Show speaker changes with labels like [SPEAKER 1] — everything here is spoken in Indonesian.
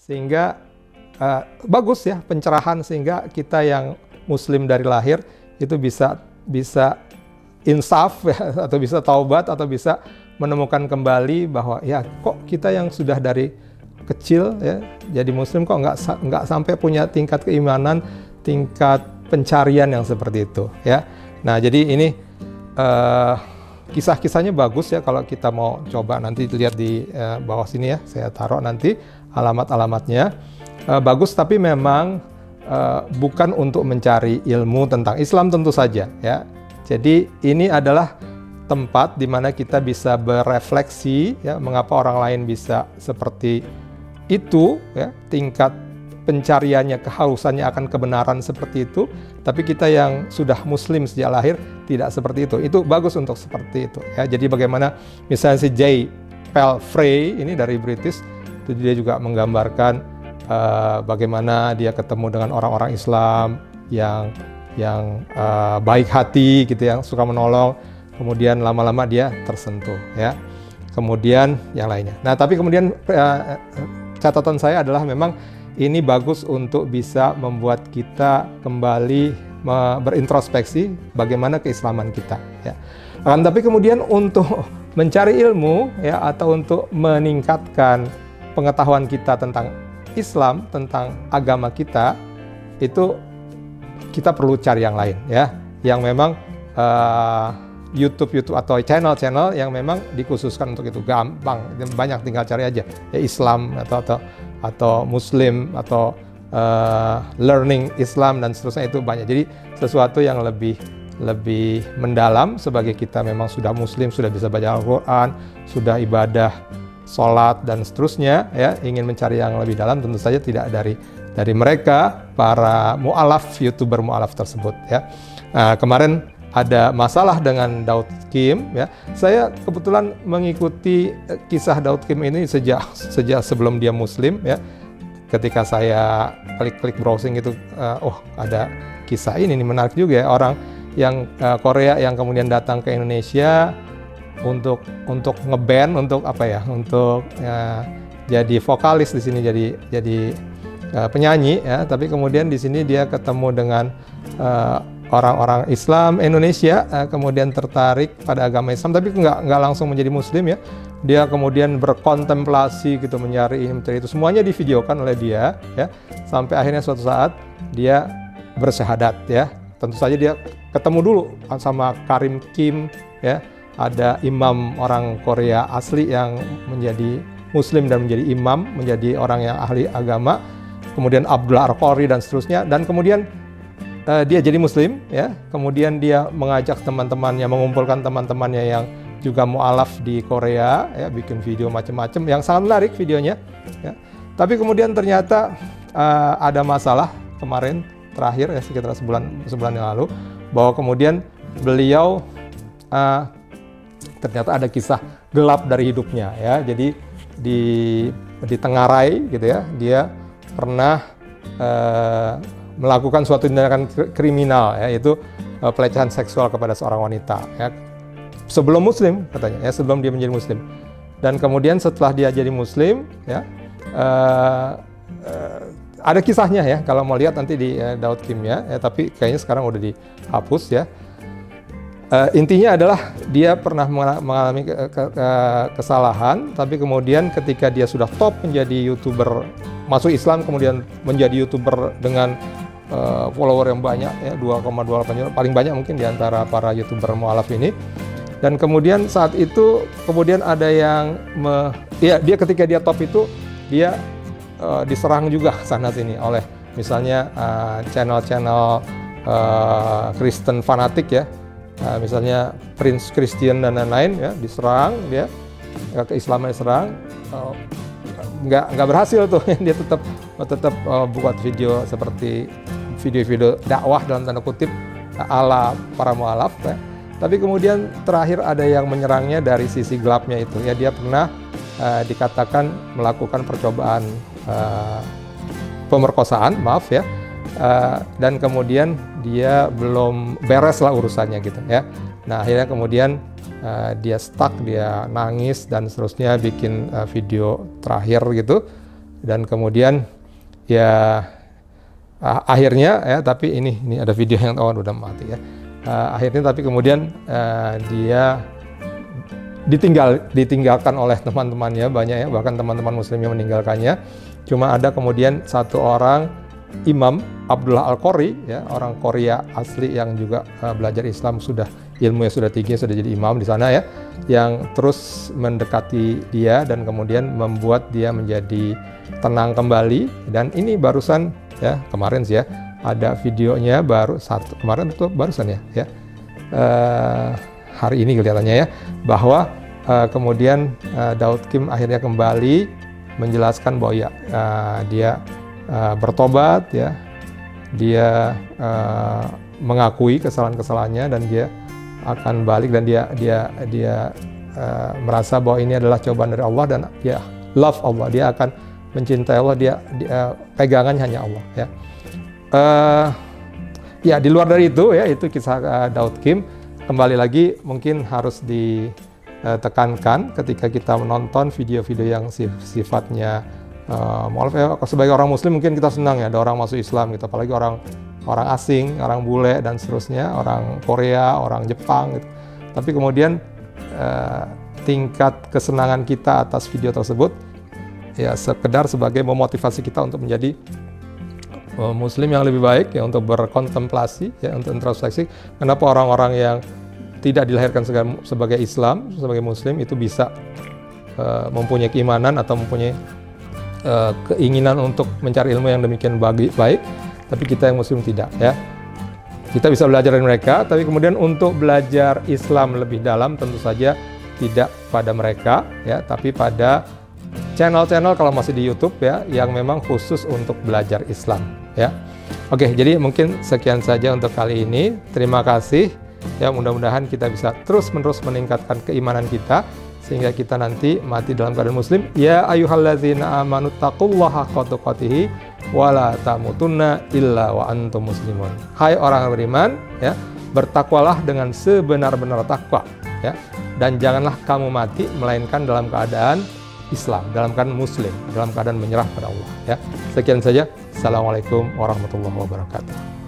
[SPEAKER 1] sehingga bagus ya pencerahan, sehingga kita yang Muslim dari lahir itu bisa insaf ya, atau bisa taubat, atau bisa menemukan kembali bahwa ya kok kita yang sudah dari kecil ya jadi Muslim kok nggak sampai punya tingkat keimanan, tingkat pencarian yang seperti itu ya. Nah jadi ini kisah-kisahnya bagus ya, kalau kita mau coba nanti lihat di bawah sini ya, saya taruh nanti alamat-alamatnya. Bagus, tapi memang bukan untuk mencari ilmu tentang Islam tentu saja ya. Jadi ini adalah tempat di mana kita bisa berefleksi ya, mengapa orang lain bisa seperti itu ya, tingkat pencariannya, kehausannya akan kebenaran seperti itu, tapi kita yang sudah Muslim sejak lahir tidak seperti itu. Itu bagus untuk seperti itu ya. Jadi bagaimana misalnya si J. Palfrey ini dari British, itu dia juga menggambarkan bagaimana dia ketemu dengan orang-orang Islam yang baik hati gitu, yang suka menolong. Kemudian lama-lama dia tersentuh ya. Kemudian yang lainnya. Nah, tapi kemudian catatan saya adalah memang ini bagus untuk bisa membuat kita kembali berintrospeksi bagaimana keislaman kita ya. Tapi kemudian untuk mencari ilmu ya, atau untuk meningkatkan pengetahuan kita tentang Islam, tentang agama kita, itu kita perlu cari yang lain ya, yang memang YouTube atau channel-channel yang memang dikhususkan untuk itu. Gampang, banyak, tinggal cari aja ya, Islam atau Muslim atau learning Islam dan seterusnya, itu banyak. Jadi sesuatu yang lebih mendalam, sebagai kita memang sudah Muslim, sudah bisa baca Al-Quran, sudah ibadah, sholat dan seterusnya ya, ingin mencari yang lebih dalam, tentu saja tidak dari mereka para mu'alaf, YouTuber mu'alaf tersebut ya. Nah, kemarin ada masalah dengan Daud Kim ya. Saya kebetulan mengikuti kisah Daud Kim ini sejak sebelum dia Muslim ya. Ketika saya klik browsing itu, ada kisah ini menarik juga ya, orang yang Korea yang kemudian datang ke Indonesia untuk ngeband, untuk apa ya, untuk jadi vokalis di sini, jadi penyanyi ya. Tapi kemudian di sini dia ketemu dengan orang-orang Islam Indonesia, kemudian tertarik pada agama Islam, tapi nggak langsung menjadi Muslim ya. Dia kemudian berkontemplasi gitu, mencari itu, semuanya divideokan oleh dia ya, sampai akhirnya suatu saat dia bersyahadat ya. Tentu saja dia ketemu dulu sama Karim Kim ya, ada imam orang Korea asli yang menjadi Muslim dan menjadi imam, menjadi orang yang ahli agama, kemudian Abdullah Al-Qori dan seterusnya, dan kemudian dia jadi Muslim ya. Kemudian dia mengajak teman-temannya, mengumpulkan teman-temannya yang juga mu'alaf di Korea ya, bikin video macam-macam yang sangat menarik videonya ya. Tapi kemudian ternyata ada masalah kemarin terakhir ya, sekitar sebulan yang lalu, bahwa kemudian beliau ternyata ada kisah gelap dari hidupnya ya. Jadi ditengarai gitu ya, dia pernah melakukan suatu tindakan kriminal ya, yaitu pelecehan seksual kepada seorang wanita ya, sebelum Muslim katanya ya, sebelum dia menjadi Muslim. Dan kemudian setelah dia jadi Muslim ya, ada kisahnya ya, kalau mau lihat nanti di Daud Kim ya, tapi kayaknya sekarang udah dihapus ya. Intinya adalah dia pernah mengalami kesalahan, tapi kemudian ketika dia sudah top menjadi YouTuber, masuk Islam, kemudian menjadi YouTuber dengan follower yang banyak ya, 2,28 juta, paling banyak mungkin di antara para YouTuber mu'alaf ini. Dan kemudian saat itu kemudian ada yang dia ketika dia top itu, dia diserang juga sana sini oleh misalnya channel-channel Kristen fanatik ya. Misalnya Prince Christian dan lain-lain ya, diserang, dia keislaman diserang, nggak berhasil tuh. Dia tetap buat video seperti video-video dakwah dalam tanda kutip ala para mu'alaf ya. Tapi kemudian terakhir ada yang menyerangnya dari sisi gelapnya itu ya, dia pernah dikatakan melakukan percobaan pemerkosaan, maaf ya. Dan kemudian dia belum beres lah urusannya gitu ya. Nah akhirnya kemudian dia stuck, dia nangis dan seterusnya, bikin video terakhir gitu. dan kemudian ya akhirnya ya, tapi ini ada video yang udah mati ya. Akhirnya tapi kemudian dia ditinggalkan oleh teman-temannya banyak ya, bahkan teman-teman muslim yang meninggalkannya. Cuma ada kemudian satu orang Imam Abdullah Al-Qori ya, orang Korea asli yang juga belajar Islam, ilmunya sudah tinggi, sudah jadi imam di sana ya, yang terus mendekati dia dan kemudian membuat dia menjadi tenang kembali. Dan ini barusan ya, kemarin sih ya, ada videonya kemarin itu barusan ya, hari ini kelihatannya ya, bahwa kemudian Daud Kim akhirnya kembali menjelaskan bahwa ya dia bertobat ya, dia mengakui kesalahan-kesalahannya dan dia akan balik, dan dia merasa bahwa ini adalah cobaan dari Allah dan dia love Allah, dia akan mencintai Allah, dia pegangannya hanya Allah ya. Ya di luar dari itu ya, itu kisah Daud Kim. Kembali lagi mungkin harus ditekankan ketika kita menonton video-video yang sifatnya maaf ya, sebagai orang muslim mungkin kita senang ya ada orang masuk Islam gitu, apalagi orang asing, orang bule dan seterusnya, orang Korea, orang Jepang gitu. Tapi kemudian tingkat kesenangan kita atas video tersebut ya sekedar sebagai memotivasi kita untuk menjadi muslim yang lebih baik ya, untuk berkontemplasi ya, untuk introspeksi. Kenapa orang-orang yang tidak dilahirkan sebagai Islam, sebagai muslim itu bisa mempunyai keimanan atau mempunyai keinginan untuk mencari ilmu yang demikian baik, tapi kita yang muslim tidak ya. Kita bisa belajar dari mereka, tapi kemudian untuk belajar Islam lebih dalam tentu saja tidak pada mereka ya, tapi pada channel-channel kalau masih di YouTube ya, yang memang khusus untuk belajar Islam ya. Oke, jadi mungkin sekian saja untuk kali ini. Terima kasih ya, mudah-mudahan kita bisa terus-menerus meningkatkan keimanan kita sehingga kita nanti mati dalam keadaan muslim. Ya ayyuhalladzina amanu taqullaha haqqa tuqatih wa la tamutunna illa wa antum muslimun. Hai orang beriman ya, bertakwalah dengan sebenar-benar takwa ya, dan janganlah kamu mati melainkan dalam keadaan Islam, dalam keadaan muslim, dalam keadaan menyerah pada Allah ya. Sekian saja. Assalamualaikum warahmatullahi wabarakatuh.